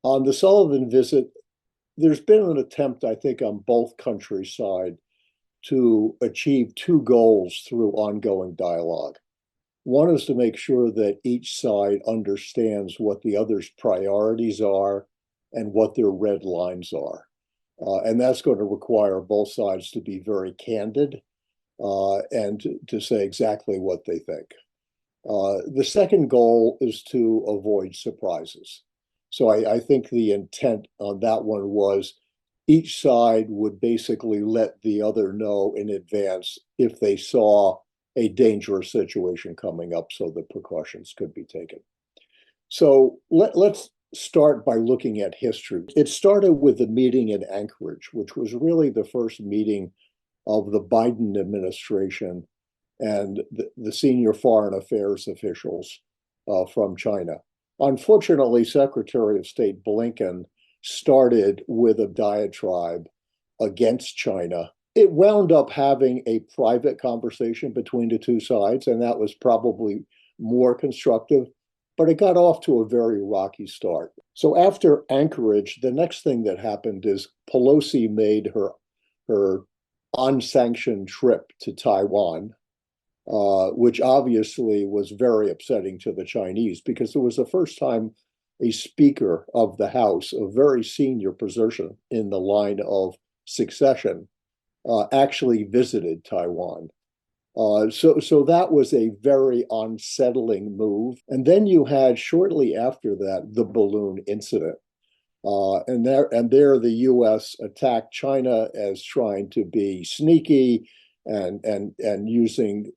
On the Sullivan visit, there's been an attempt, I think, on both countries' side to achieve two goals through ongoing dialogue. One is to make sure that each side understands what the other's priorities are and what their red lines are. And that's going to require both sides to be very candid and to say exactly what they think. The second goal is to avoid surprises. So I think the intent on that one was each side would basically let the other know in advance if they saw a dangerous situation coming up so the precautions could be taken. So let's start by looking at history. It started with the meeting in Anchorage, which was really the first meeting of the Biden administration and the senior foreign affairs officials from China. Unfortunately, Secretary of State Blinken started with a diatribe against China. It wound up having a private conversation between the two sides, and that was probably more constructive, but it got off to a very rocky start. So after Anchorage, the next thing that happened is Pelosi made her unsanctioned trip to Taiwan, which obviously was very upsetting to the Chinese because it was the first time a Speaker of the House, a very senior position in the line of succession, actually visited Taiwan. So that was a very unsettling move. And then you had shortly after that the balloon incident. And there the U.S. attacked China as trying to be sneaky and using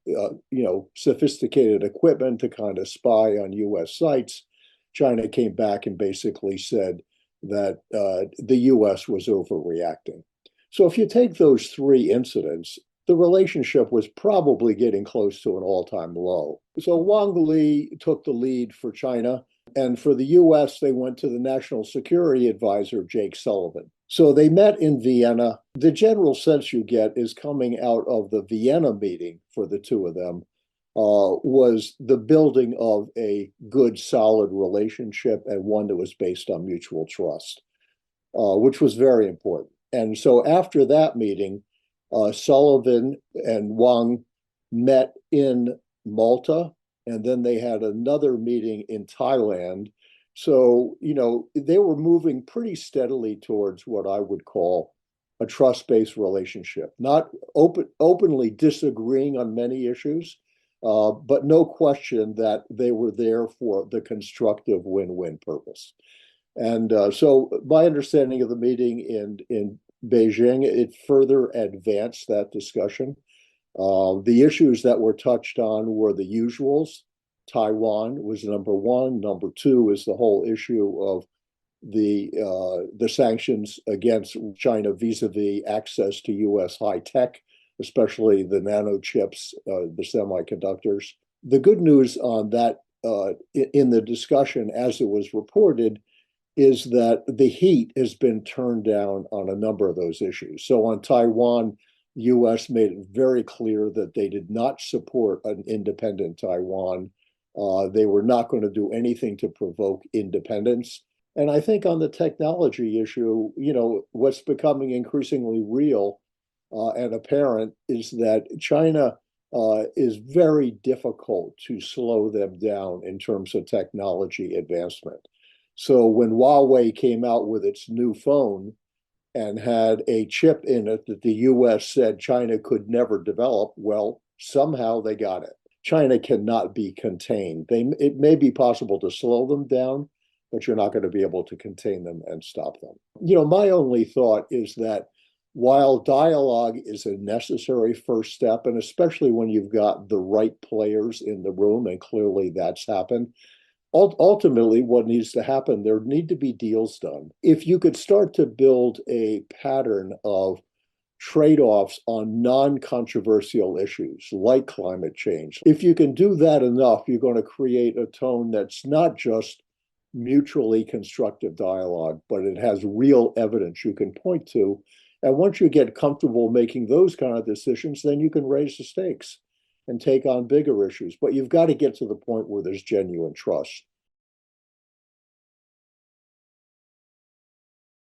sophisticated equipment to kind of spy on U.S. sites. China came back and basically said that the U.S. was overreacting. So if you take those three incidents, the relationship was probably getting close to an all-time low. So Wang Li took the lead for China, and for the U.S., they went to the National Security Advisor, Jake Sullivan. So they met in Vienna. The general sense you get is coming out of the Vienna meeting for the two of them was the building of a good, solid relationship and one that was based on mutual trust, which was very important. And so after that meeting, Sullivan and Wang met in Malta, and then they had another meeting in Thailand. So, they were moving pretty steadily towards what I would call a trust-based relationship, not openly disagreeing on many issues, but no question that they were there for the constructive win-win purpose. And so my understanding of the meeting in Beijing, it further advanced that discussion. The issues that were touched on were the usuals. Taiwan was number one. Number two is the whole issue of the sanctions against China vis-a-vis access to U.S. high tech, especially the nanochips, the semiconductors. The good news on that in the discussion, as it was reported, is that the heat has been turned down on a number of those issues. So on Taiwan, the U.S. made it very clear that they did not support an independent Taiwan. They were not going to do anything to provoke independence. And I think on the technology issue, what's becoming increasingly real and apparent is that China is very difficult to slow them down in terms of technology advancement. So when Huawei came out with its new phone and had a chip in it that the US said China could never develop, well, somehow they got it. China cannot be contained. It may be possible to slow them down, but you're not going to be able to contain them and stop them. My only thought is that while dialogue is a necessary first step, and especially when you've got the right players in the room, and clearly that's happened, ultimately, what needs to happen, there need to be deals done. If you could start to build a pattern of trade-offs on non-controversial issues like climate change, if you can do that enough, you're going to create a tone that's not just mutually constructive dialogue, but it has real evidence you can point to. And once you get comfortable making those kind of decisions, then you can raise the stakes and take on bigger issues. But you've got to get to the point where there's genuine trust.